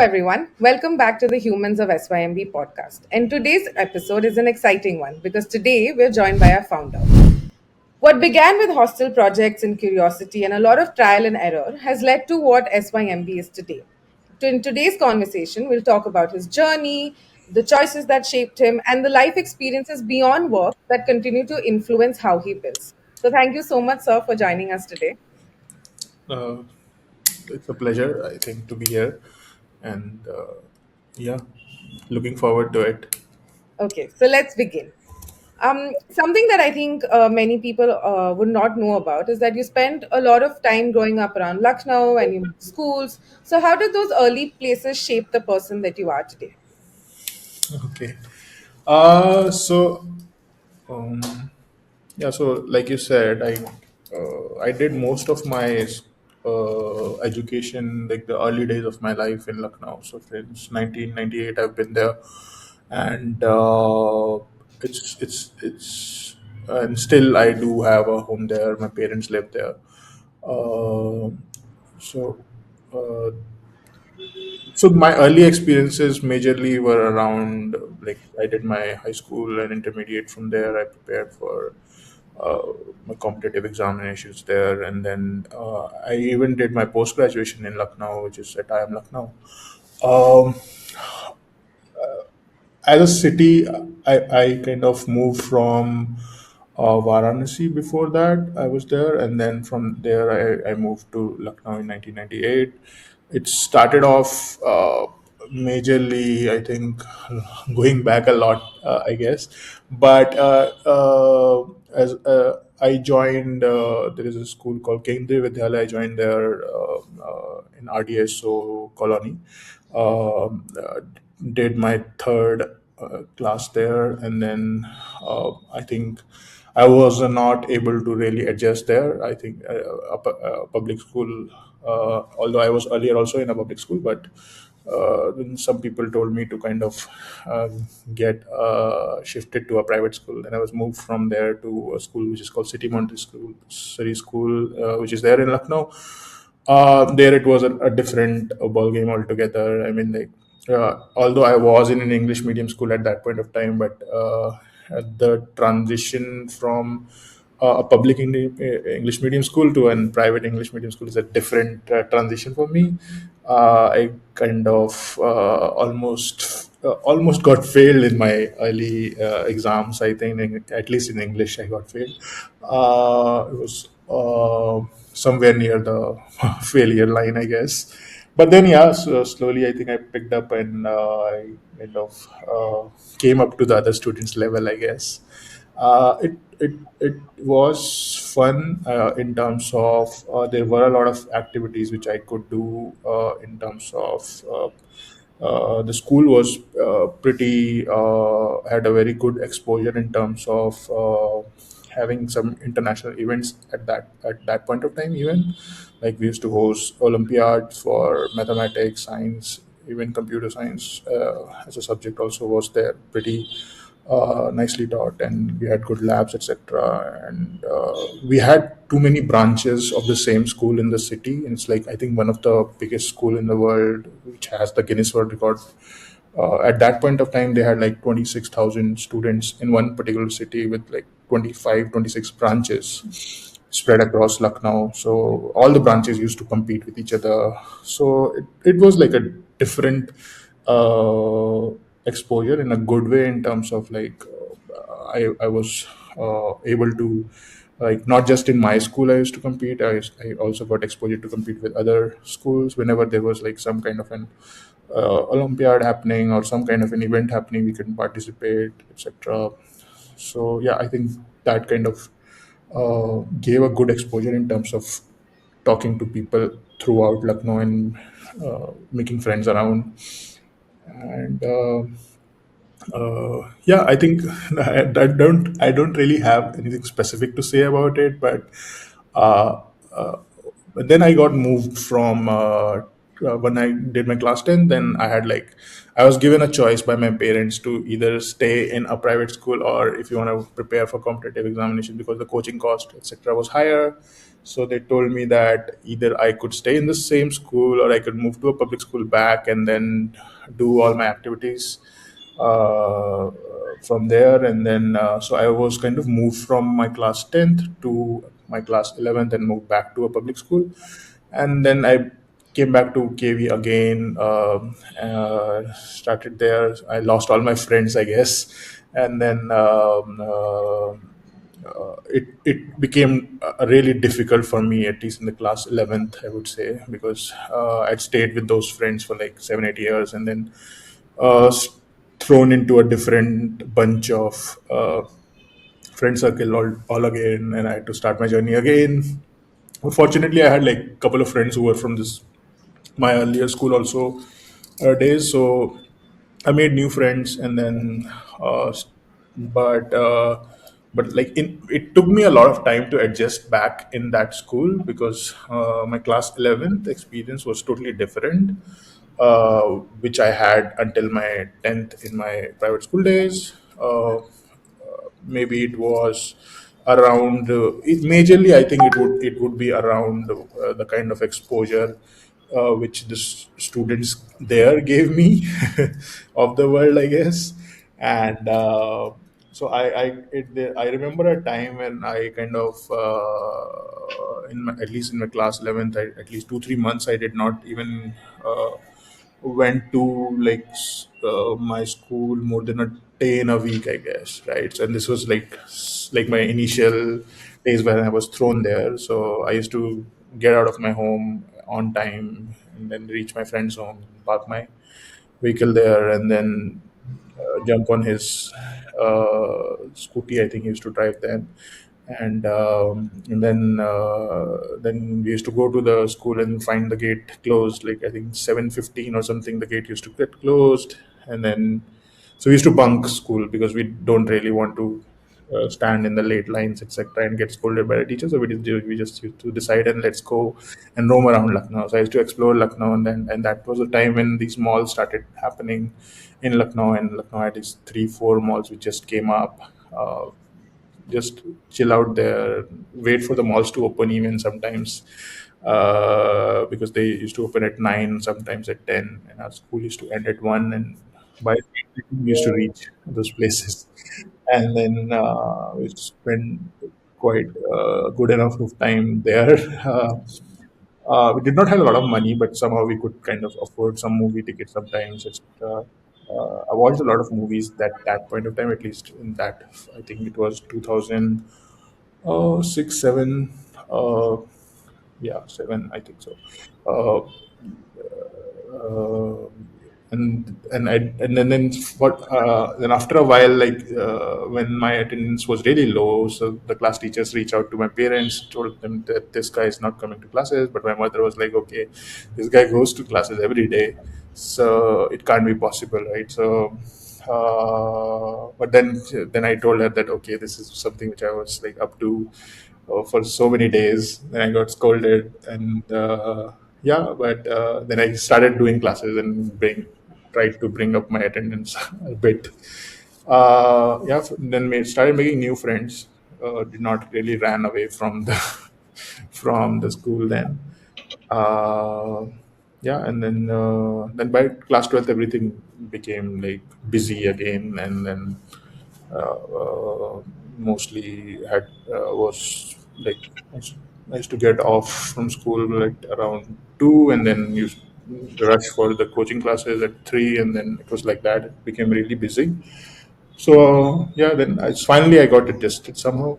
everyone. Welcome back to the Humans of SYMB podcast. And today's episode is an exciting one because today we're joined by our founder. What began with hostel projects and curiosity and a lot of trial and error has led to what SYMB is today. In today's conversation, we'll talk about his journey, the choices that shaped him, and the life experiences beyond work that continue to influence how he builds. So, thank you so much, sir, for joining us today. Uh, it's a pleasure, I think, to be here, and yeah, looking forward to it. Okay, so let's begin. Something that I think many people would not know about is that you spent a lot of time growing up around Lucknow and you moved schools. So, how did those early places shape the person that you are today? Okay. So um, yeah, so like you said, I did most of my education, like the early days of my life in Lucknow. So since 1998, I've been there, and it's and still I do have a home there. My parents live there. Uh, so uh, so my early experiences majorly were around, like, I did my high school and intermediate. From there I prepared for uh, my competitive examinations there, and then I even did my post graduation in Lucknow, which is at IIM Lucknow. um, as a city, I kind of moved from Varanasi. Before that, I was there, and then from there, I moved to Lucknow in 1998. It started off majorly, I think, going back a lot, I guess. But as I joined, there is a school called Kendriya Vidyalaya. I joined there in RDSO colony. Did my third class there, and then I think I was not able to really adjust there. I think a public school, although I was earlier also in a public school, but then some people told me to kind of uh, get shifted to a private school. Then I was moved from there to a school which is called City Montessori School, which is there in Lucknow. There it was a different ball game altogether. I mean, like, although I was in an English medium school at that point of time, but the transition from a public English medium school to a private English medium school is a different transition for me. I kind of almost got failed in my early exams. I think, at least in English, I got failed. It was somewhere near the failure line, I guess. But then, yeah, so slowly I think I picked up, and I kind of came up to the other students' level, I guess. It was fun in terms of there were a lot of activities which I could do in terms of the school was pretty had a very good exposure in terms of having some international events at that point of time. Even, like, we used to host olympiads for mathematics, science, even computer science as a subject also was there, pretty nicely taught, and we had good labs, etc. And we had too many branches of the same school in the city. And it's like, I think, one of the biggest school in the world, which has the Guinness World Record. At that point of time, they had like 26,000 students in one particular city with like 25, 26 branches spread across Lucknow. So all the branches used to compete with each other. So it was like a different uh, exposure in a good way, in terms of, like, I was able to, like, not just in my school I used to compete. I also got exposure to compete with other schools whenever there was like some kind of an Olympiad happening or some kind of an event happening. We can participate, etc. So yeah, I think that kind of gave a good exposure in terms of talking to people throughout Lucknow, and making friends around. And yeah, I think I don't really have anything specific to say about it. But uh, uh, but then I got moved from when I did my class 10, then I was given a choice by my parents to either stay in a private school, or if you want to prepare for competitive examination, because the coaching cost, etc., was higher. So they told me that either I could stay in the same school, or I could move to a public school back and then do all my activities uh, from there. And then so I was kind of moved from my class 10th to my class 11th and moved back to a public school. And then I came back to KV again, started there. I lost all my friends, I guess. And then it became really difficult for me, at least in the class 11th, I would say, because I'd stayed with those friends for like 7 8 years, and then uh, s- thrown into a different bunch of friend circle all again, and I had to start my journey again. Fortunately, I had like a couple of friends who were from this my earlier school also days, so I made new friends. And then but like it took me a lot of time to adjust back in that school, because my class 11th experience was totally different, uh, which I had until my 10th in my private school days. Maybe it was around majorly, I think it would be around the kind of exposure which the students there gave me of the world, I guess. And so I remember a time when I kind of at least in my class 11th, at least 2 3 months I did not even went to my school more than a day in a week, I guess, right? And this was like my initial days when I was thrown there. So I used to get out of my home on time and then reach my friend's home, park my vehicle there, and then jump on his scooty. I think he used to drive then, and then we used to go to the school and find the gate closed. Like I think 7:15 or something, the gate used to get closed, and then so we used to bunk school because we don't really want to stand in the late lines, etc., and get scolded by the teacher. So we just used to decide and let's go and roam around Lucknow. So I used to explore Lucknow, and that was the time when these malls started happening in Lucknow. And Lucknow had these 3 4 malls which just came up. Just chill out there, wait for the malls to open even sometimes, because they used to open at 9, sometimes at 10, and our school used to end at 1. And by 8 we used to reach those places. And then we used to spend quite good enough of time there. We did not have a lot of money, but somehow we could kind of afford some movie tickets sometimes, etc. I watched a lot of movies that point of time, at least in that. I think it was 2006, 7. Yeah, 7. I think so. Uh, uh, and then what then after a while, when my attendance was really low, so the class teachers reached out to my parents, told them that this guy is not coming to classes. But my mother was like, okay, this guy goes to classes every day, so it can't be possible, right? So but then I told her that okay, this is something which I was like up to for so many days. Then I got scolded, and yeah, but then I started doing classes and tried to bring up my attendance a bit. Yeah, then started making new friends. Did not really ran away from the from the school then. Uh, yeah, and then by class 12th everything became like busy again. And then mostly had was like I used to get off from school like around 2, and then used to rush for the coaching classes at 3, and then it was like that. It became really busy. So yeah, then finally I got adjusted somehow.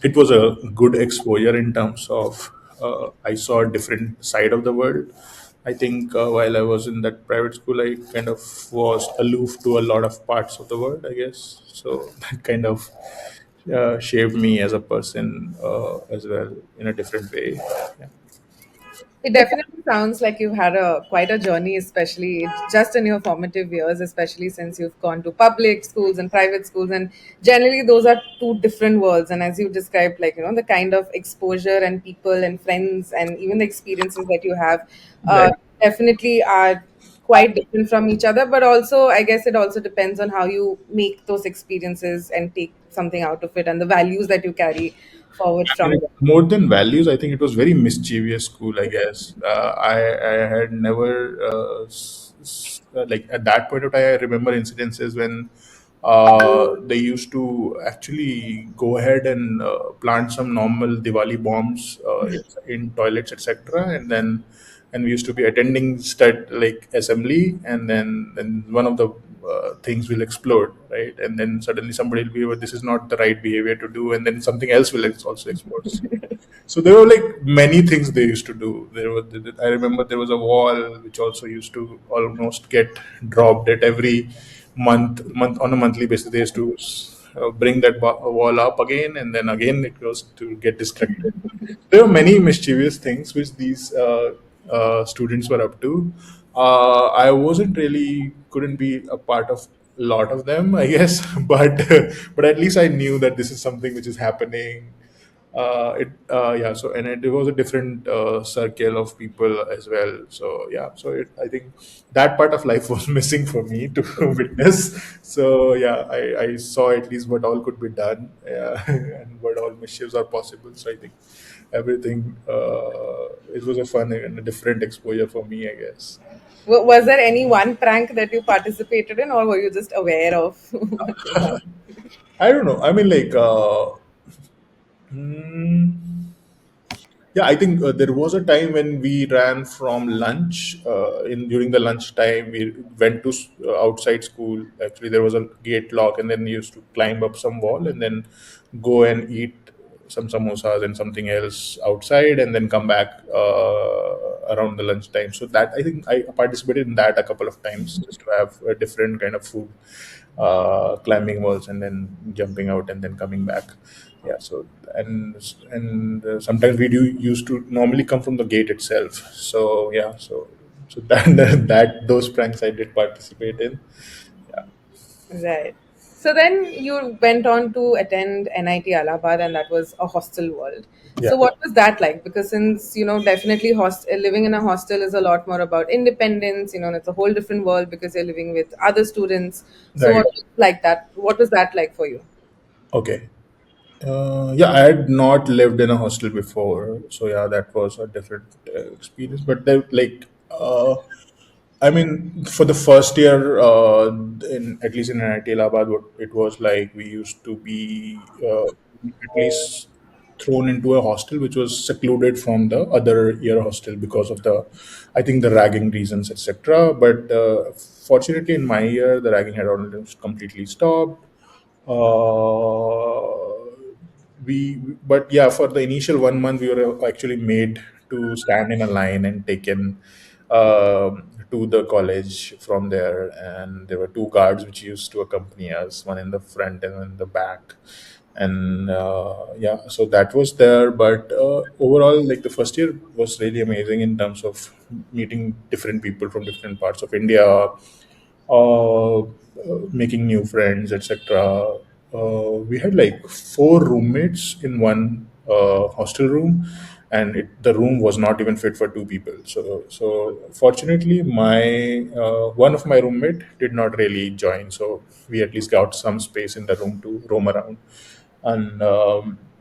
It was a good exposure in terms of I saw a different side of the world. I think while I was in that private school, I kind of was aloof to a lot of parts of the world, I guess. So that kind of shaped me as a person as well in a different way. Yeah. It definitely sounds like you've had a quite a journey, especially just in your formative years, especially since you've gone to public schools and private schools, and generally those are two different worlds. And as you described, like the kind of exposure and people and friends and even the experiences that you have, uh, Right. definitely are quite different from each other. But also, I guess it also depends on how you make those experiences and take something out of it, and the values that you carry forward I from mean, them. more than values, I think it was very mischievous school. I guess I had never like at that point of time. I remember incidences when they used to actually go ahead and plant some normal Diwali bombs in toilets, etc. And we used to be attending like assembly, and then one of the things will explode, right? And then suddenly somebody will be, "Oh, this is not the right behavior to do," and then something else will also explode. So there were like many things they used to do. I remember there was a wall which also used to almost get dropped at every month on a monthly basis. They used to bring that wall up again, and then again it was to get destructed. There were many mischievous things which these students were up to. I wasn't really couldn't be a part of a lot of them, I guess, but at least I knew that this is something which is happening. It Yeah, so and it was a different circle of people as well. So yeah, so I think that part of life was missing for me to witness. So yeah, I saw at least what all could be done, yeah, and what all mischiefs are possible. So I think everything it was a fun and a different exposure for me, I guess. Was there any one prank that you participated in, or were you just aware of? I don't know. I mean, like. Hmm, Yeah, I think there was a time when we ran from lunch. In during the lunch time, we went to outside school. Actually, there was a gate lock, and then we used to climb up some wall and then go and eat some samosas and something else outside, and then come back around the lunch time. So that I think I participated in that a couple of times just to have a different kind of food, climbing walls and then jumping out and then coming back. Yeah, so and sometimes we do used to normally come from the gate itself. So yeah, so that those pranks I did participate in. Yeah. Right. So then you went on to attend NIT Allahabad, and that was a hostel world. Yeah. So what was that like? Because since definitely living in a hostel is a lot more about independence. It's a whole different world because you're living with other students. So Right. what was like that? What was that like for you? Okay. Yeah, I had not lived in a hostel before, so yeah, that was a different experience. But like, I mean, for the first year, in at least in NIT Allahabad, what it was like, we used to be at least thrown into a hostel which was secluded from the other year hostel because of I think, the ragging reasons, etc. But fortunately, in my year, the ragging had almost completely stopped. Uh, but yeah, for the initial 1 month, we were actually made to stand in a line and taken to the college from there. And there were two guards which used to accompany us, one in the front and one in the back. And yeah, so that was there. But overall, like, the first year was really amazing in terms of meeting different people from different parts of India, making new friends, etc. We had like four roommates in one hostel room, and the room was not even fit for two people. So fortunately, my one of my roommate did not really join, so we at least got some space in the room to roam around. And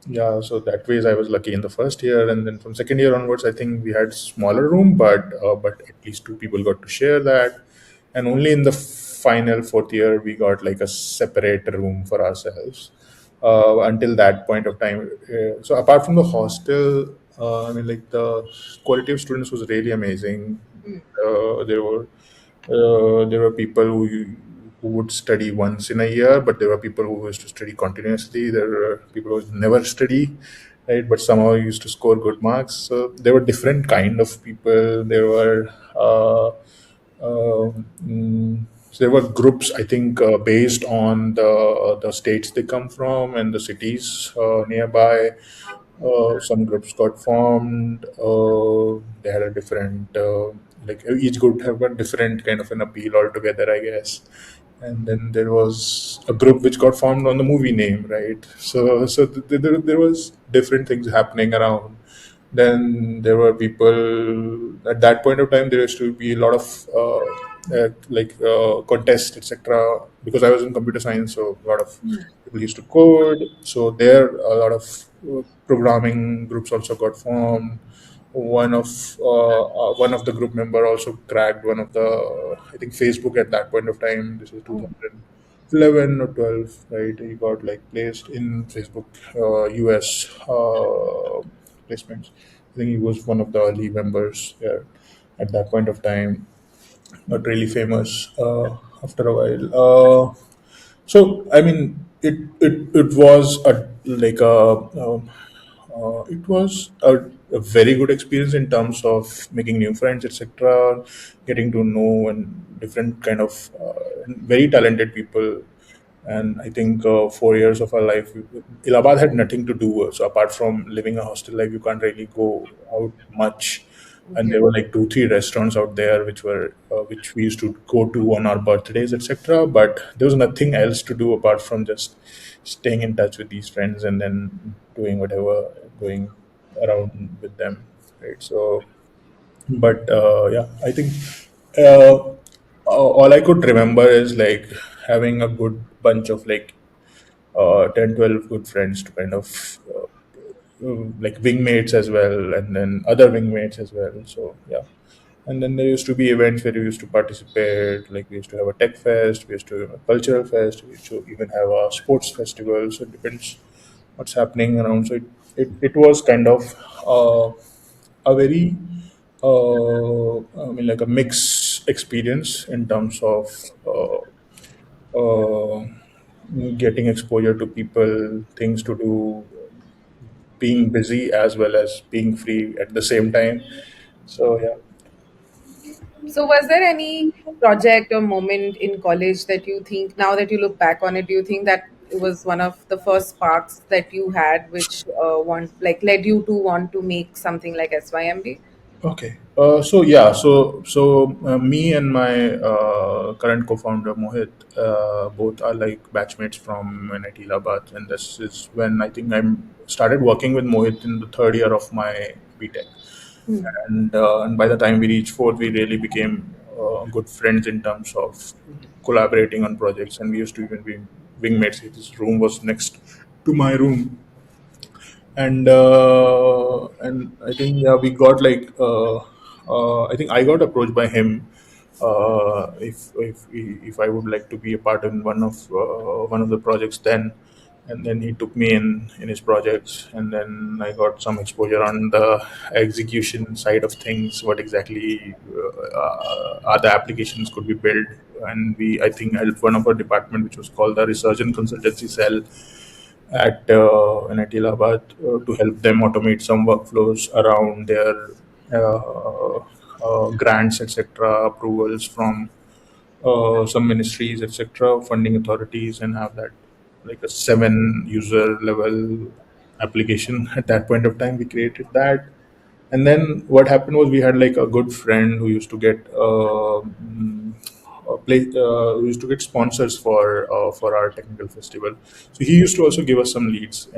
yeah, so that ways I was lucky in the first year, and then from second year onwards, I think we had smaller room, but at least two people got to share that. And only in the final fourth year we got like a separate room for ourselves. Until that point of time, so apart from the hostel, I mean, like, the quality of students was really amazing. There were people who would study once in a year, but there were people who used to study continuously. There were people who would never study, right? But somehow used to score good marks. So there were different kind of people. So there were groups, I think, based on the states they come from and the cities nearby. Some groups got formed. They had a different like each group have a different kind of an appeal altogether, I guess. And then there was a group which got formed on the movie name, right? There was different things happening around. Then there were people at that point of time. There used to be a lot of contests, etc. Because I was in computer science, so a lot of people used to code. So there, a lot of programming groups also got formed. One of the group member also cracked one of the, I think, Facebook at that point of time. This is Oh, 2011 or 12, right? He got like placed in Facebook US placements. I think he was one of the early members there at that point of time. Not really famous after a while. So I mean, it was a like it was a very good experience in terms of making new friends, etc., getting to know and different kind of very talented people. And I think 4 years of our life, Ilhabad had nothing to do. So apart from living a hostel life, you can't really go out much. And okay. there were like two, three restaurants out there which we used to go to on our birthdays, etc. But there was nothing else to do apart from just staying in touch with these friends and then doing whatever, going around with them, right? So, but yeah, I think uh, all I could remember is like having a good bunch of like 10, 12 good friends to kind of like wingmates as well, and then other wingmates as well. So yeah. And then there used to be events where we used to participate. Like we used to have a tech fest, we used to have a cultural fest, we used to even have a sports festival. So it depends what's happening around. So it was kind of uh, a very I mean, like a mixed experience in terms of uh, getting exposure to people, things to do, being busy as well as being free at the same time. So yeah. So, was there any project or moment in college that you think, now that you look back on it, do you think that it was one of the first sparks that you had, which led you to want to make something like SYMB? Okay. So me and my current co-founder Mohit, both are like batchmates from NIT Labad, and this is when I think I started working with Mohit in the third year of my BTech. Hmm. And by the time we reached fourth, we really became good friends in terms of collaborating on projects, and we used to even be wingmates. His room was next to my room, and I think yeah, we got like I think I got approached by him if I would like to be a part in one of the projects then, and then he took me in his projects, and then I got some exposure on the execution side of things, what exactly other applications could be built, and we I think helped one of our department which was called the research and consultancy cell at NIT Allahabad to help them automate some workflows around their grants, etc., approvals from some ministries, etc., funding authorities, and have that like a 7 user level application. At that point of time, we created that. And then what happened was we had like a good friend who used to get who used to get sponsors for our technical festival. So he used to also give us some leads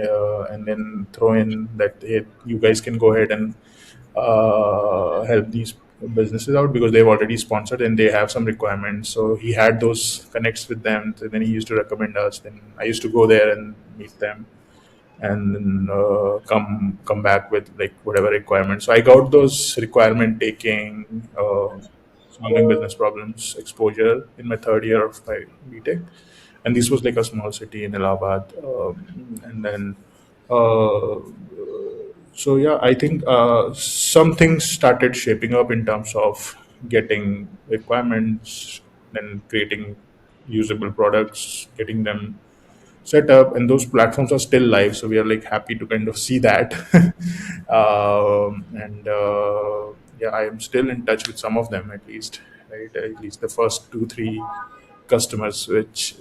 and then throw in that, hey, you guys can go ahead and help these businesses out because they've already sponsored and they have some requirements. So he had those connects with them. So then he used to recommend us. Then I used to go there and meet them and then come back with like whatever requirements. So I got those requirement taking, solving business problems exposure in my third year of my BTech, and this was like a small city in Allahabad, and then. Uh, so yeah, I think some things started shaping up in terms of getting requirements, then creating usable products, getting them set up, and those platforms are still live. So we are like happy to kind of see that. And Yeah, I am still in touch with some of them at least, right? At least the first two, three customers, which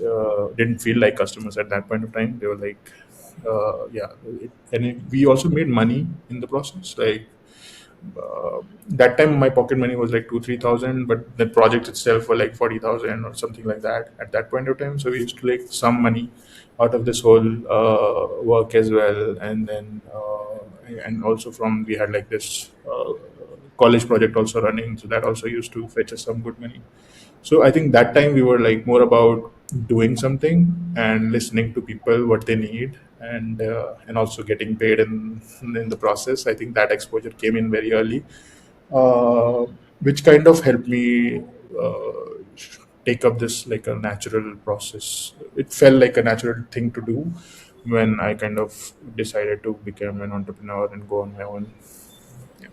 didn't feel like customers at that point of time. They were like, yeah, we also made money in the process. Like uh, that time my pocket money was like 2 3 thousand, but the project itself were like 40,000 or something like that at that point of time. So we used to like some money out of this whole work as well, and then and also from we had like this college project also running, so that also used to fetch us some good money. So I think that time we were like more about doing something and listening to people what they need, and also getting paid in the process. I think that exposure came in very early, uh, which kind of helped me take up this like a natural process. It felt like a natural thing to do when I kind of decided to become an entrepreneur and go on my own. Yeah.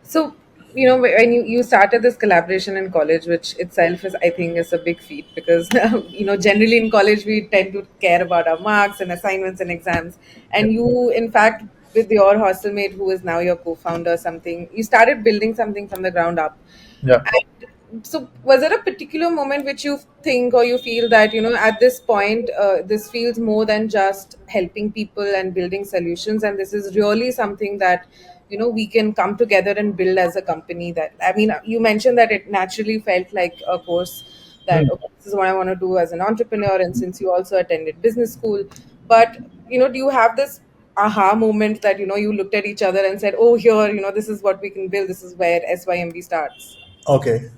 So, when you started this collaboration in college, which itself is, I think, is a big feat because, generally in college we tend to care about our marks and assignments and exams. Yeah. And you, in fact, with your hostel mate, who is now your co-founder, something, you started building something from the ground up. Yeah. And so, was there a particular moment which you think or you feel that, at this point, this feels more than just helping people and building solutions, and this is really something that, we can come together and build as a company? That, I mean, you mentioned that it naturally felt like a course that, Hmm. okay, this is what I want to do as an entrepreneur, and since you also attended business school, but, do you have this aha moment that, you looked at each other and said, oh, here, this is what we can build, this is where SYMB starts? Okay.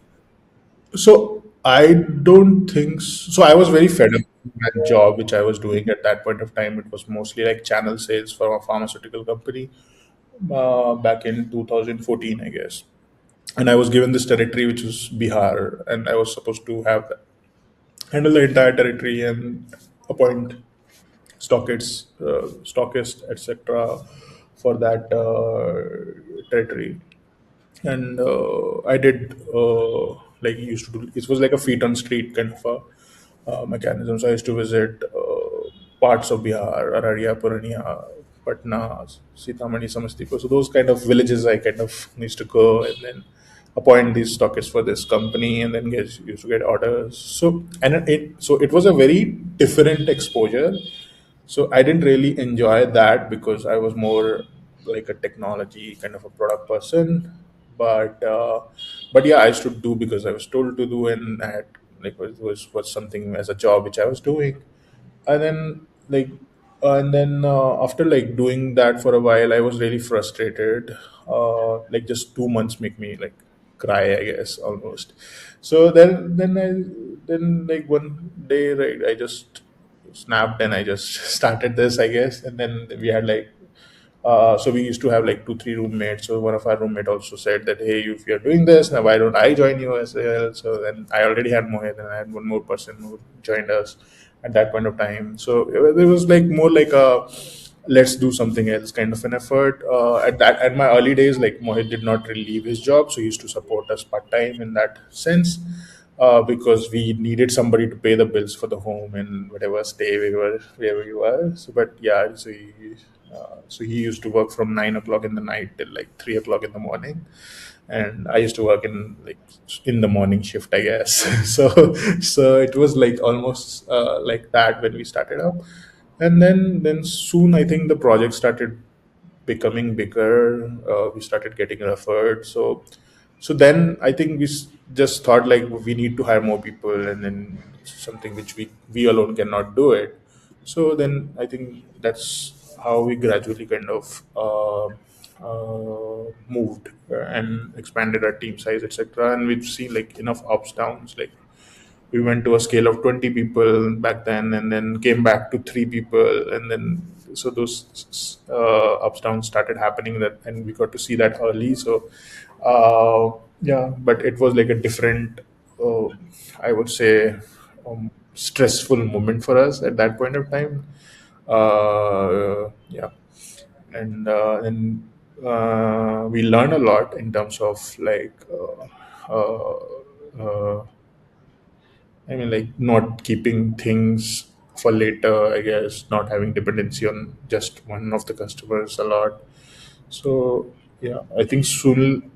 So I don't think so. I was very fed up with that job which I was doing at that point of time. It was mostly like channel sales for a pharmaceutical company back in 2014, I guess. And I was given this territory which was Bihar, and I was supposed to have handle the entire territory and appoint stockist, etc., for that territory. And I did like used to do. It was like a feet on street kind of a mechanism. So I used to visit parts of Bihar, Araria, Purania, Patna, Sitamarhi, Samastipur. So those kind of villages I kind of used to go and then appoint these stockists for this company, and then used to get orders. So it was a very different exposure. So I didn't really enjoy that because I was more like a technology kind of a product person. But yeah, I used to do because I was told to do, and I had like was something as a job which I was doing. And then after like doing that for a while, I was really frustrated. Like just 2 months make me like cry, I guess, almost. So then like one day, right, I just snapped and I just started this, I guess. And then we had like so we used to have like 2 3 roommates. So one of our roommate also said that, hey, if you're doing this, now why don't I join you as well? So then I already had Mohit, and I had one more person who joined us at that point of time. So it was like more like a let's do something else kind of an effort. At my early days, like Mohit did not really leave his job, so he used to support us part time in that sense. Because we needed somebody to pay the bills for the home and whatever stay we were wherever we were. So, but yeah, so he used to work from 9 o'clock in the night till like 3 o'clock in the morning, and I used to work in like in the morning shift, I guess. So it was like almost like that when we started up, and then soon I think the project started becoming bigger. We started getting referred. So then I think just thought like we need to hire more people, and then something which we alone cannot do it. So then I think that's how we gradually kind of moved and expanded our team size, etc. And we've seen like enough ups downs. Like we went to a scale of 20 people back then, and then came back to 3 people, and then so those ups downs started happening, that and we got to see that early. So yeah, but it was like a different uh, I would say stressful moment for us at that point of time. Yeah. And we learn a lot in terms of like I mean, like not keeping things for later, I guess, not having dependency on just one of the customers a lot. So yeah, I think soon,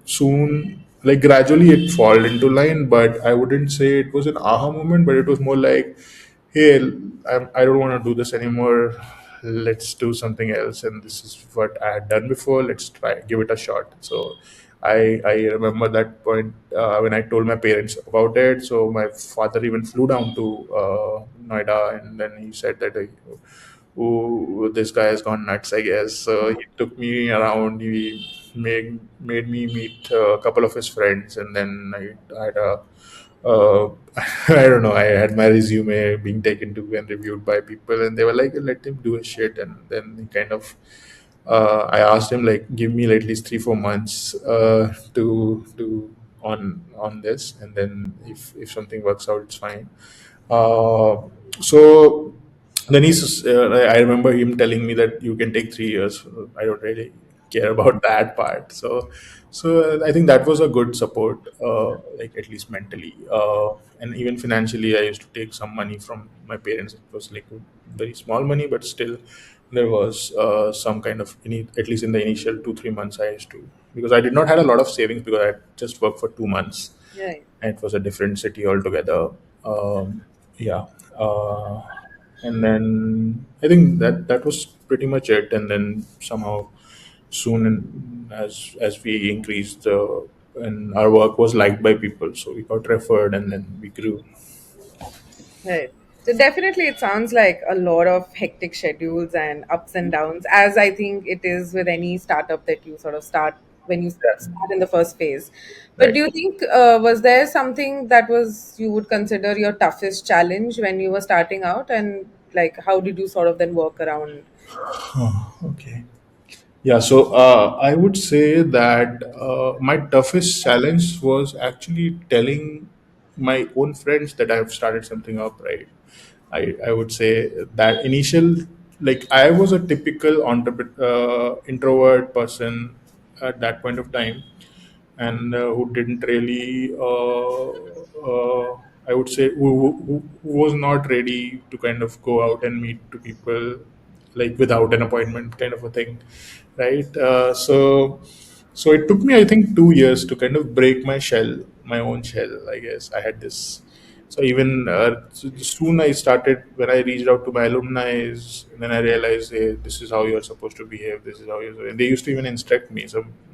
like gradually it fall into line, but I wouldn't say it was an aha moment, but it was more like, hey, I don't want to do this anymore. let's do something else, and this is what I had done before. Let's try, give it a shot. So I remember that point when I told my parents about it. So my father even flew down to Noida, and then he said that "Ooh, this guy has gone nuts, I guess." So he took me around. He made me meet a couple of his friends, and then I had a uh, I don't know. I had my resume being taken to and reviewed by people, and they were like, "Let him do his shit." And then he kind of, I asked him like, "Give me like at least 3 4 months to on this, and then if something works out, it's fine." Uh, so then I remember him telling me that you can take 3 years. I don't really care about that part. So I think that was a good support, like at least mentally, and even financially. I used to take some money from my parents. It was like very small money, but still there was some kind of at least in the initial 2 3 months I used to, because I did not had a lot of savings because I had just worked for 2 months, Right. and it was a different city altogether. Yeah, uh, and then I think that was pretty much it. And then somehow soon, as we increased, and our work was liked by people, so we got referred, and then we grew. Right. So definitely it sounds like a lot of hectic schedules and ups and downs, as I think it is with any startup that you sort of start when you Yeah, start in the first phase. But right. do you think was there something that was you would consider your toughest challenge when you were starting out, and like how did you sort of then work around? Okay. Yeah, so I would say that my toughest challenge was actually telling my own friends that I've started something up, right? I would say that initial, like I was a typical introvert person at that point of time, and who didn't really, I would say, who was not ready to kind of go out and meet to people like without an appointment, kind of a thing, right? So it took me, I think, 2 years to kind of break my shell, my own shell. I guess I had this. So even soon I started when I reached out to my alumni, and then I realized, hey, this is how you're supposed to behave. This is how you. And they used to even instruct me.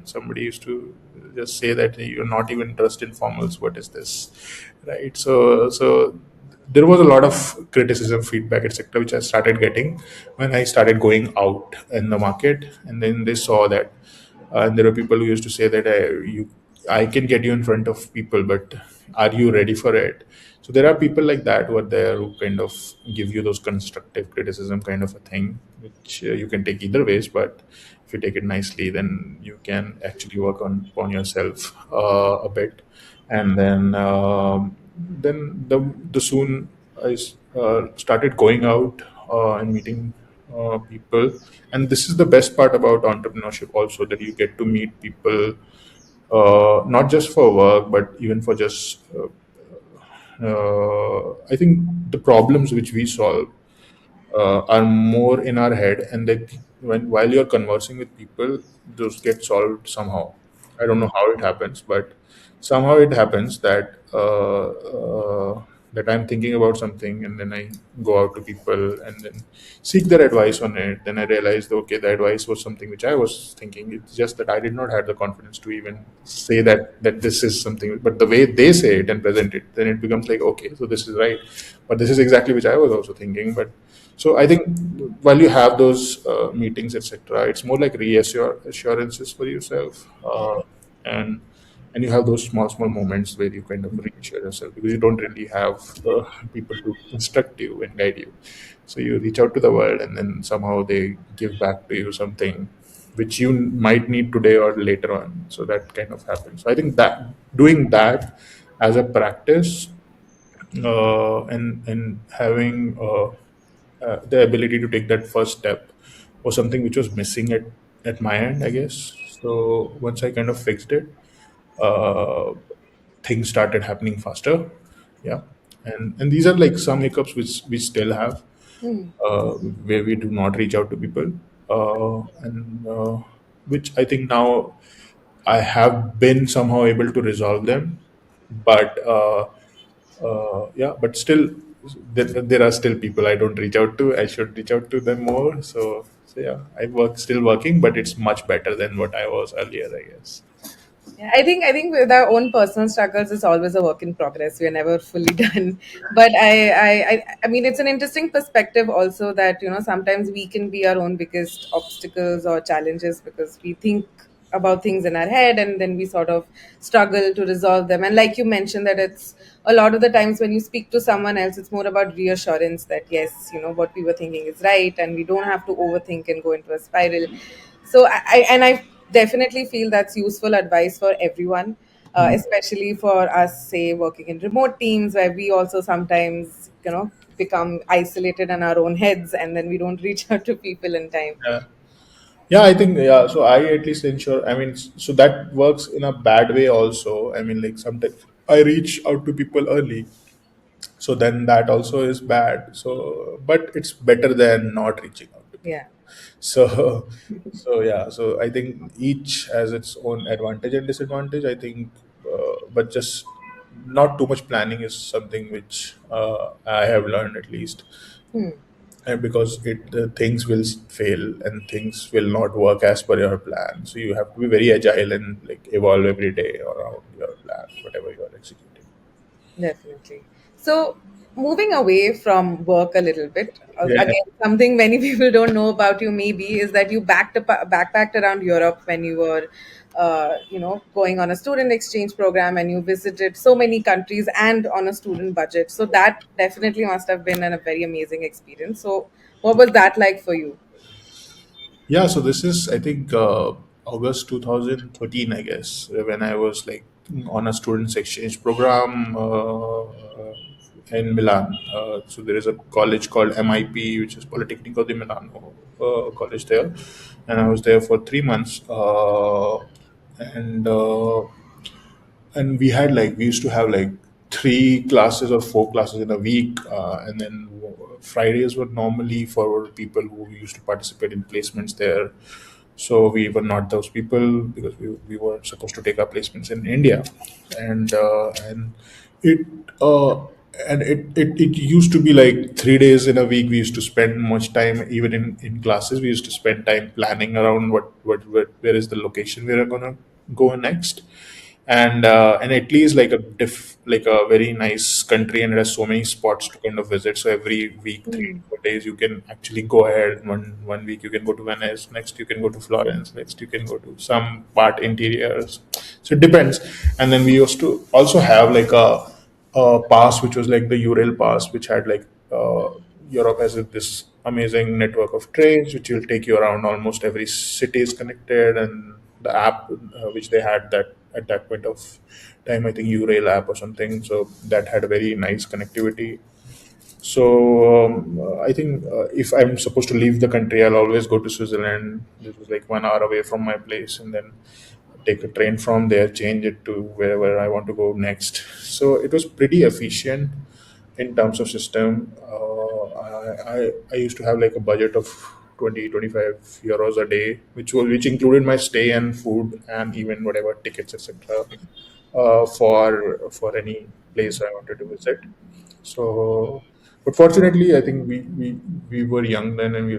Somebody used to just say that, "Hey, you're not even dressed in formals. What is this?" Right. So there was a lot of criticism, feedback, etc., which I started getting when I started going out in the market, and then they saw that, and there were people who used to say that I can get you in front of people, but are you ready for it? So there are people like that who are there who kind of give you those constructive criticism, kind of a thing, which you can take either ways. But if you take it nicely, then you can actually work on yourself a bit, and then the soon I started going out and meeting people, and this is the best part about entrepreneurship also, that you get to meet people, not just for work but even for just I think the problems which we solve are more in our head, and that when while you're conversing with people, those get solved somehow. I don't know how it happens, but somehow it happens that that I'm thinking about something, and then I go out to people and then seek their advice on it. Then I realized, okay, the advice was something which I was thinking. It's just that I did not have the confidence to even say that this is something. But the way they say it and present it, then it becomes like, okay, so this is right. But this is exactly which I was also thinking. But so I think while you have those meetings, etc., it's more like reassurances for yourself, and and you have those small moments where you kind of reassure yourself, because you don't really have people to instruct you and guide you. So you reach out to the world, and then somehow they give back to you something which you might need today or later on. So that kind of happens. So I think that doing that as a practice, and having the ability to take that first step was something which was missing at my end, I guess. So once I kind of fixed it, uh, things started happening faster. Yeah, and these are like some hiccups which we still have, Hmm. where we do not reach out to people, and which I think now I have been somehow able to resolve them, but yeah, but still. there are still people I don't reach out to. I should reach out to them more. So yeah, I work still working, but it's much better than what I was earlier, I guess. Yeah, I think with our own personal struggles, it's always a work in progress. We're never fully done. But I mean, it's an interesting perspective also that sometimes we can be our own biggest obstacles or challenges because we think about things in our head and then we sort of struggle to resolve them. And like you mentioned, that it's a lot of the times when you speak to someone else, it's more about reassurance that yes, what we were thinking is right, and we don't have to overthink and go into a spiral. So I definitely feel that's useful advice for everyone, Hmm. especially for us, say, working in remote teams where we also sometimes become isolated in our own heads and then we don't reach out to people in time. Yeah. Yeah, I think, yeah. So I at least ensure. I mean, so that works in a bad way also. I mean, like sometimes I reach out to people early, so then that also is bad. So, but it's better than not reaching out to Yeah, people. So, so yeah. So I think each has its own advantage and disadvantage. I think, but just not too much planning is something which I have learned at least, and because things will fail and things will not work as per your plan, so you have to be very agile and like evolve every day around your plan, whatever you are executing. definitely. So, moving away from work a little bit, Yeah. again, something many people don't know about you maybe is that you backpacked around Europe when you were, going on a student exchange program and you visited so many countries and on a student budget. So, that definitely must have been a very amazing experience. So, what was that like for you? Yeah, so this is, I think, August 2013, I guess, when I was like on a students exchange program in Milan. So there is a college called MIP, which is Politecnico di Milano college there, and I was there for 3 months. And we had like we used to have like 3 classes or 4 classes in a week, and then Fridays were normally for people who used to participate in placements there. So we were not those people because we were supposed to take our placements in India, and it uh, it used to be like 3 days in a week. We used to spend much time even in classes. We used to spend time planning around what where is the location we are gonna go next, and Italy is like like a very nice country, and it has so many spots to kind of visit. So every week, three Hmm. 4 days, you can actually go ahead. One week you can go to Venice, next you can go to Florence, next you can go to some part interiors. So it depends. And then we used to also have like a pass which was like the Ural pass, which had like Europe has this amazing network of trains which will take you around. Almost every city is connected, and the app which they had that at that point of time, I think Urail app or something. So that had a very nice connectivity. So I think if I'm supposed to leave the country, I'll always go to Switzerland. This was like 1 hour away from my place, and then take a train from there, change it to wherever I want to go next. So it was pretty efficient in terms of system. I used to have like a budget of 20 to 25 euros a day, which included my stay and food and even whatever tickets, etc. For any place I wanted to visit. So, but fortunately, I think we were young then, and we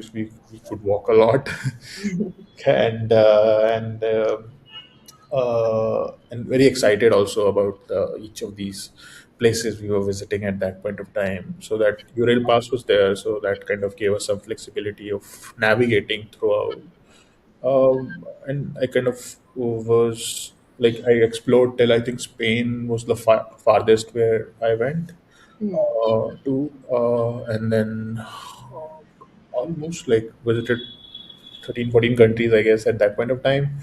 could walk a lot, and very excited also about each of these places we were visiting at that point of time. So that Ural Pass was there, so that kind of gave us some flexibility of navigating throughout. And I kind of was like I explored till I think Spain was the farthest where I went and then almost like visited 13, 14 countries, I guess, at that point of time.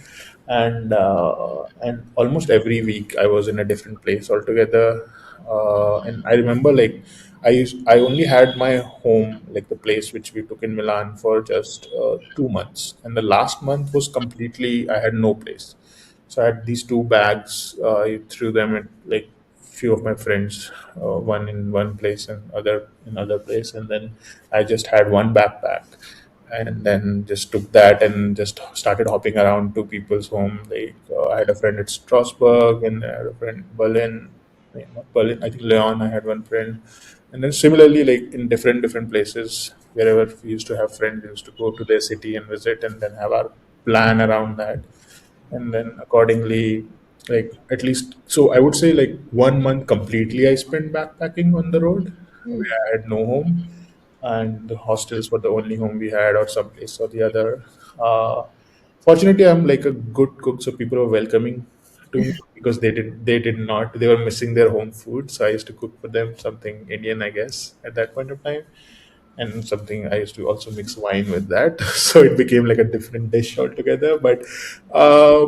And almost every week I was in a different place altogether. And I remember like I only had my home, like the place which we took in Milan, for just 2 months. And the last month was completely, I had no place. So I had these two bags. I threw them at like few of my friends, one in one place and other in other place, and then I just had one backpack, and then just took that and just started hopping around to people's home. Like I had a friend at Strasbourg, and I had a friend in Berlin, Berlin, I think Leon, I had one friend. And then similarly, like in different places, wherever we used to have friends, we used to go to their city and visit, and then have our plan around that. And then accordingly, like at least, so I would say like 1 month completely I spent backpacking on the road, where I had no home, and the hostels were the only home we had, or some place or the other. Uh, Fortunately, I'm like a good cook, so people were welcoming to me, because they did not, they were missing their home food, so I used to cook for them something Indian, I guess, at that point of time, and something I used to also mix wine with that, so it became like a different dish altogether. Uh,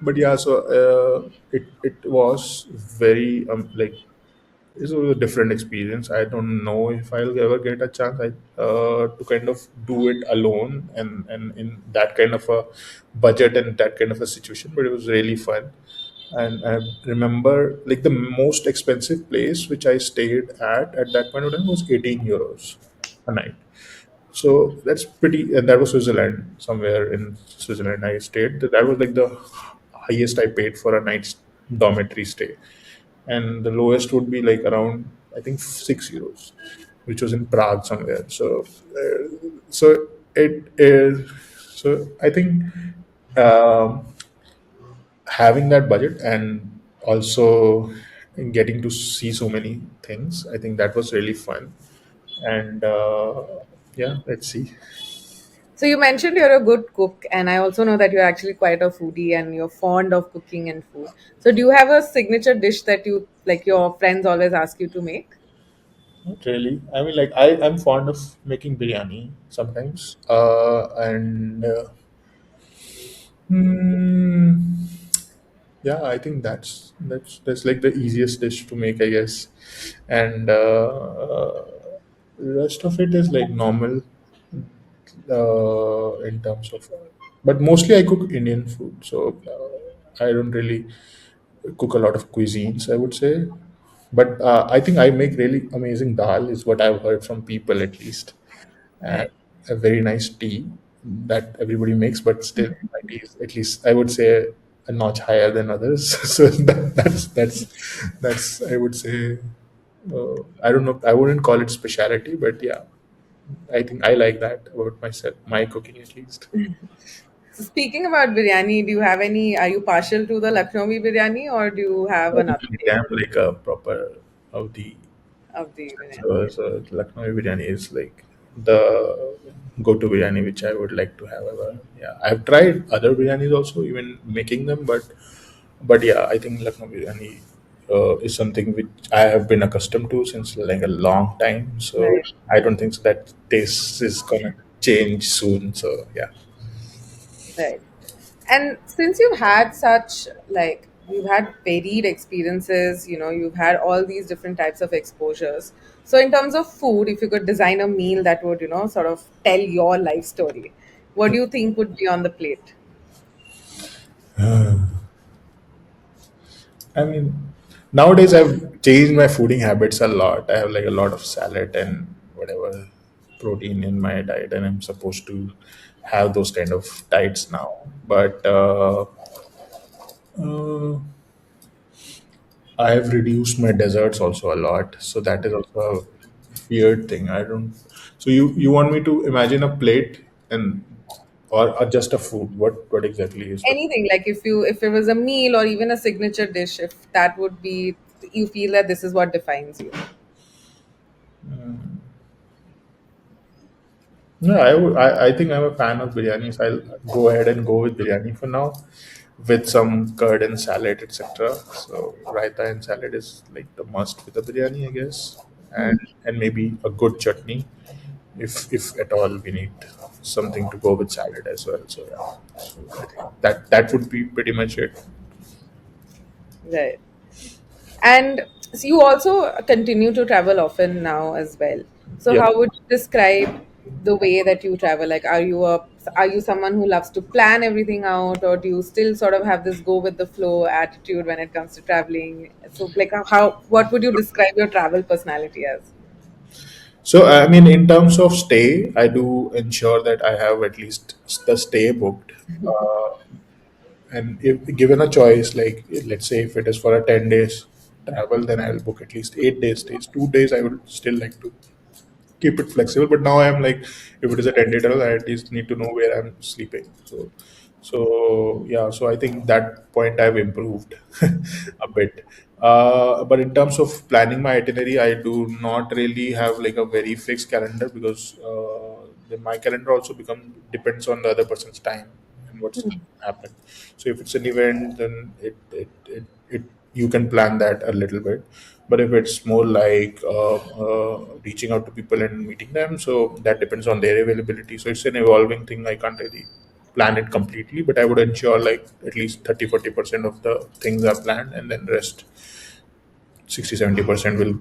but yeah, so it was very like this was a different experience. I don't know if I'll ever get a chance to kind of do it alone, and in that kind of a budget and that kind of a situation. But it was really fun. And I remember like the most expensive place which I stayed at that point of time was 18 euros a night. So that's pretty, and that was Switzerland, somewhere in Switzerland I stayed. That was like the highest I paid for a night's dormitory stay, and the lowest would be like around, I think, 6 euros, which was in Prague somewhere. So it is. So I think um, having that budget and also getting to see so many things, I think that was really fun. And yeah, let's see. So you mentioned you're a good cook, and I also know that you're actually quite a foodie and you're fond of cooking and food. So do you have a signature dish that you like your friends always ask you to make? Not really. I mean, like I'm fond of making biryani sometimes, and hmm, yeah, I think that's like the easiest dish to make, I guess, and the rest of it is like normal in terms of, but mostly I cook Indian food, so I don't really cook a lot of cuisines, I would say. But I think I make really amazing dal, is what I've heard from people at least. And Right. a very nice tea that everybody makes, but still my tea is at least, I would say, a notch higher than others. So that's I would say, I don't know, I wouldn't call it speciality, but yeah, I think I like that about myself, my cooking at least. So speaking about biryani, do you have any? Are you partial to the Lucknowi biryani, or do you have another Yeah, favorite I'm like a proper of the of the biryani? so Lucknow biryani is like the go-to biryani which I would like to have ever. Yeah, I've tried other biryanis also, even making them, but yeah, I think Lucknow biryani is something which I have been accustomed to since like a long time. So Right. I don't think so that taste is gonna change soon. So yeah. Right. And since you've had such like you've had varied experiences, you've had all these different types of exposures. So in terms of food, if you could design a meal that would, sort of tell your life story, what do you think would be on the plate? I mean, nowadays I've changed my fooding habits a lot. I have like a lot of salad and whatever protein in my diet, and I'm supposed to have those kind of diets now. But uh, I have reduced my desserts also a lot, so that is also a weird thing. I don't. So you want me to imagine a plate and or just a food? What exactly is the? Anything like if it was a meal or even a signature dish, if that would be you feel that this is what defines you. No, I think I'm a fan of biryani, so I'll go ahead and go with biryani for now, with some curd and salad, etc. So raita and salad is like the must with the biryani, I guess, and maybe a good chutney, if at all we need something to go with salad as well. So yeah, so I think that would be pretty much it. Right. And so you also continue to travel often now as well. So Yeah. how would you describe the way that you travel? Like are you someone who loves to plan everything out, or do you still sort of have this go with the flow attitude when it comes to traveling? So like how what would you describe your travel personality as? So I mean, in terms of stay, I do ensure that I have at least the stay booked. Uh, and if given a choice, like let's say if it is for a 10 days, travel, then I'll book at least 8 days stays. 2 days I would still like to keep it flexible. But now I'm like, if it is a 10-day travel, I at least need to know where I'm sleeping. So yeah, so I think that point I've improved a bit. But in terms of planning my itinerary, I do not really have like a very fixed calendar, because then my calendar also become depends on the other person's time and what's happening. So if it's an event, then it you can plan that a little bit. But if it's more like reaching out to people and meeting them, so that depends on their availability. So it's an evolving thing. I can't really plan it completely, but I would ensure like at least 30-40% of the things are planned, and then rest 60-70% will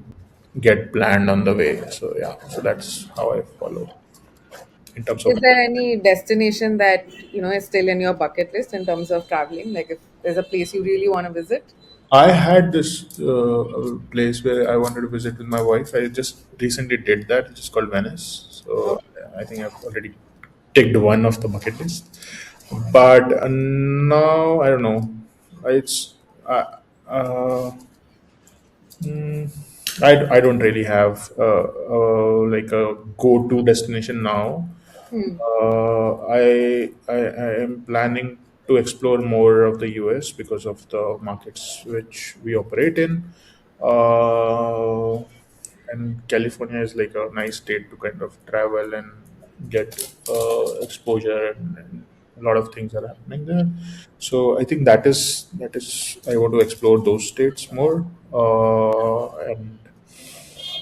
get planned on the way. So yeah, so that's how I follow in terms of. Is there any destination that is still in your bucket list in terms of traveling? Like if there's a place you really want to visit? I had this place where I wanted to visit with my wife. I just recently did that. It's called Venice. So I think I've already ticked one of the bucket list. But now I don't know. It's uh, mm, I don't really have like a go to destination now. I am planning to explore more of the US because of the markets which we operate in. Uh, and California is like a nice state to kind of travel and get exposure, and a lot of things are happening there. So I think that is I want to explore those states more. And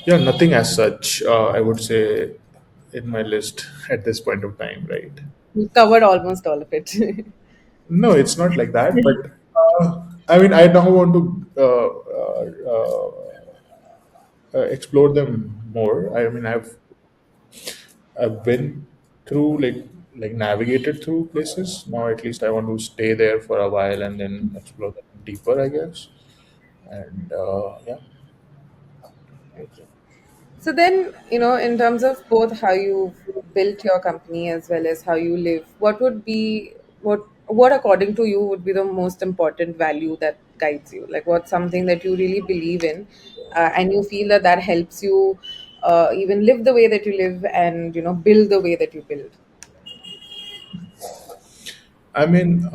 yeah, nothing as such, I would say, in my list at this point of time, right? You covered almost all of it. No, it's not like that, but I mean, I now want to explore them more. I mean, I've been through like navigated through places. Now at least I want to stay there for a while and then explore them deeper, I guess. And yeah. Okay. So then, in terms of both how you've built your company as well as how you live, what according to you would be the most important value that guides you? Like what's something that you really believe in, and you feel that helps you even live the way that you live and build the way that you build. I mean,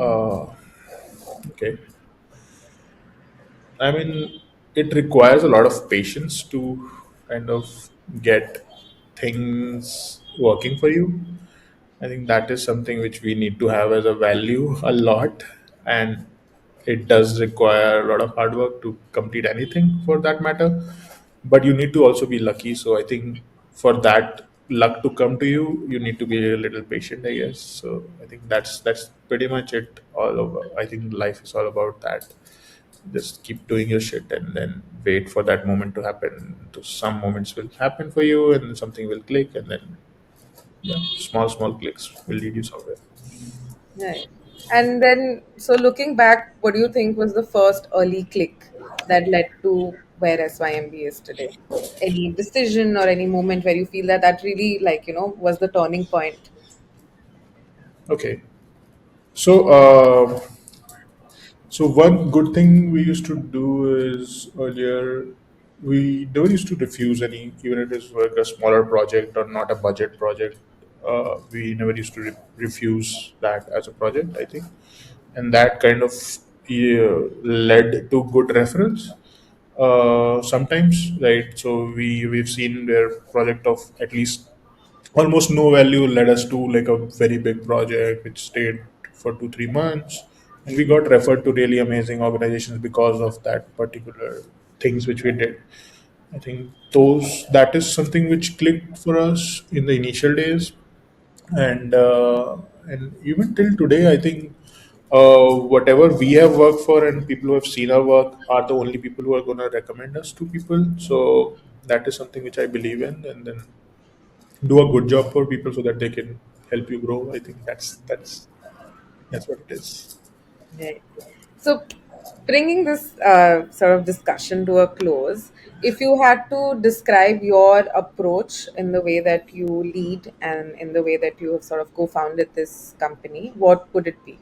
okay. I mean, it requires a lot of patience to kind of get things working for you. I think that is something which we need to have as a value a lot, and it does require a lot of hard work to complete anything for that matter. But you need to also be lucky. So I think for that luck to come to you, you need to be a little patient, I guess. So I think that's pretty much it all over. I think life is all about that. Just keep doing your shit and then wait for that moment to happen. So some moments will happen for you, and then something will click, and then yeah, small clicks will lead you somewhere. Right. And then, so looking back, what do you think was the first early click that led to where SYMB is today? Any decision or any moment where you feel that really, like, was the turning point? Okay. So, so one good thing we used to do is earlier we never used to refuse any, even if it is like a smaller project or not a budget project. We never used to refuse that as a project, I think, and that kind of led to good reference. Sometimes, right? So we've seen their project of at least almost no value led us to like a very big project which stayed for 2-3 months, and we got referred to really amazing organizations because of that particular things which we did. I think those that is something which clicked for us in the initial days, and even till today I think whatever we have worked for and people who have seen our work are the only people who are going to recommend us to people. So that is something which I believe in, and then do a good job for people so that they can help you grow. I think that's what it is. Right. So, bringing this sort of discussion to a close, if you had to describe your approach in the way that you lead and in the way that you have sort of co founded this company, what would it be?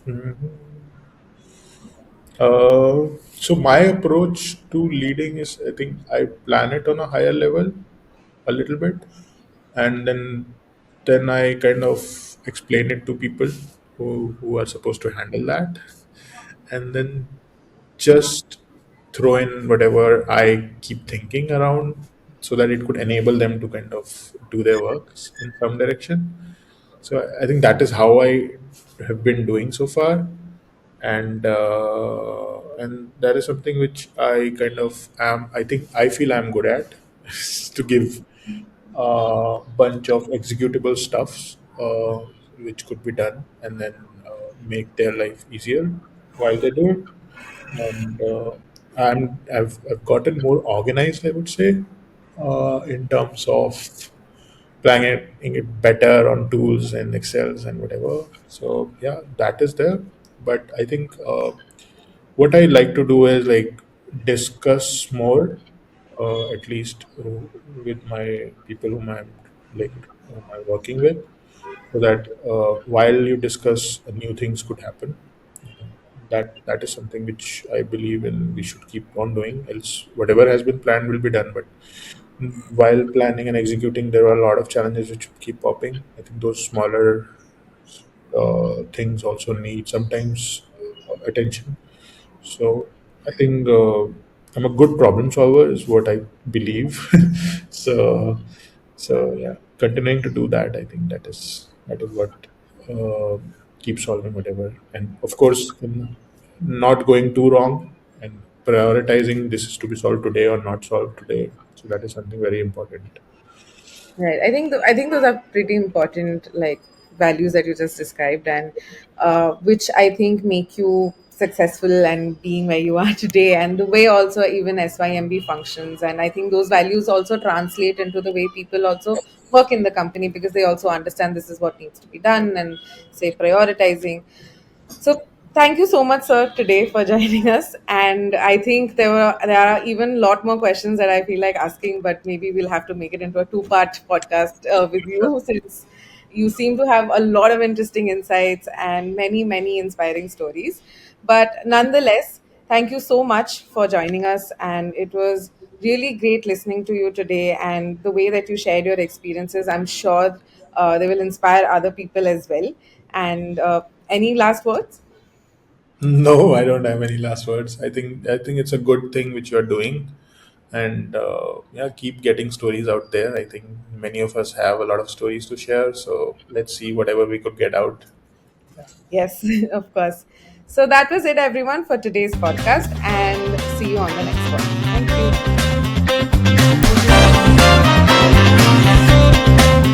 Mhm. So my approach to leading is, I think I plan it on a higher level a little bit, and then I kind of explain it to people who are supposed to handle that, and then just throw in whatever I keep thinking around so that it could enable them to kind of do their works in some direction. So I think that is how I have been doing so far, and that is something which I kind of am. I think I feel I'm good at to give a bunch of executable stuffs which could be done, and then make their life easier while they do it. And I've gotten more organized, I would say, in terms of planning it better on tools and Excels and whatever. So yeah, that is there. But I think what I like to do is like discuss more, at least with my people whom I'm working with, so that while you discuss, new things could happen. That is something which I believe in. We should keep on doing. Else, whatever has been planned will be done. But while planning and executing, there are a lot of challenges which keep popping. I think those smaller things also need sometimes attention. So I think I'm a good problem solver, is what I believe. so yeah, continuing to do that, I think that is what uh, keeps solving whatever, and of course, not going too wrong and prioritizing this is to be solved today or not solved today. So that is something very important. Right. I think those are pretty important, like values that you just described, and which I think make you successful and being where you are today, and the way also even SYMB functions. And I think those values also translate into the way people also work in the company, because they also understand this is what needs to be done, and say prioritizing. So thank you so much, sir, today for joining us. And I think there are even a lot more questions that I feel like asking, but maybe we'll have to make it into a two-part podcast with you, since you seem to have a lot of interesting insights and many inspiring stories. But nonetheless, thank you so much for joining us, and it was really great listening to you today, and the way that you shared your experiences. I'm sure they will inspire other people as well. And any last words? No, I don't have any last words. I think it's a good thing which you are doing, and yeah, keep getting stories out there. I think many of us have a lot of stories to share. So let's see whatever we could get out. Yeah. Yes, of course. So that was it, everyone, for today's podcast, and see you on the next one. Thank you.